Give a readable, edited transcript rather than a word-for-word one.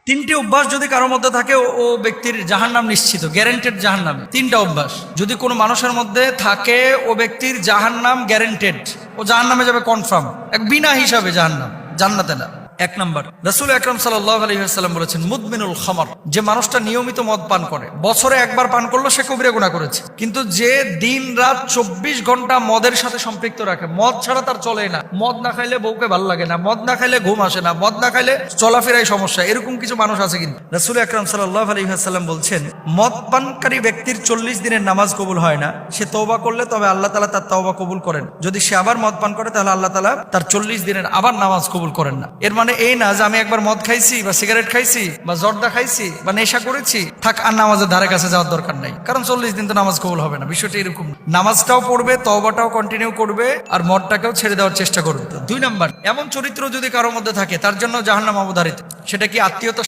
তিনটি অভ্যাস যদি কারোর মধ্যে থাকে ও ব্যক্তির জাহান্নাম নিশ্চিত, গ্যারেন্টেড জাহান্নাম। তিনটা অভ্যাস যদি কোনো মানুষের মধ্যে থাকে, ও ব্যক্তির জাহান্নাম গ্যারেন্টেড, ও জাহান্নামে যাবে কনফার্ম, এক বিনা হিসাবে জাহান্নাম, জান্নাতে না। এক নম্বর, রাসূল আকরাম সাল্লাল্লাহু আলাইহি ওয়াসাল্লাম বলেছেন, মুদমিনুল খামর, যে মানুষটা নিয়মিত মদ পান করে, বছরে একবার পান করলো সে কবিরা গুনাহ করেছে। কিন্তু যে দিন রাত 24 ঘন্টা মদের সাথে সম্পৃক্ত রাখে, মদ ছাড়া তার চলে না, মদ না খাইলে বউকে ভালো লাগে না, মদ না খাইলে ঘুম আসে না, মদ না খাইলে চলাফেরায় সমস্যা, এরকম কিছু মানুষ আছে। কিন্তু রাসূল আকরাম সাল্লাল্লাহু আলাইহি ওয়াসাল্লাম বলছেন, মদ পানকারী ব্যক্তির 40 দিনের নামাজ কবুল হয় না। সে তওবা করলে তবে আল্লাহ তাআলা তার তওবা কবুল করেন। যদি সে আবার মদ পান করে তাহলে আল্লাহ তাআলা তার 40 দিনের আবার নামাজ কবুল করেন না। এর মানে এই না যে আমি একবার মদ খাইছি বা সিগারেট খাইছি বা জর্দা খাইছি বা নেশা করেছি, থাক আর নামাজের ধারে কাছে যাওয়ার দরকার নাই, কারণ 40 দিন তো নামাজ কবুল হবে না। বিষয়টা এরকম। নামাজটাও পড়বে, তওবাটাও কন্টিনিউ করবে, আর মদটাকেও ছেড়ে দেওয়ার চেষ্টা করবে। 2 নাম্বার, এমন চরিত্র যদি কারোর মধ্যে থাকে তার জন্য জাহান্নাম অবধারিত। সেটা কি আত্মীয়তা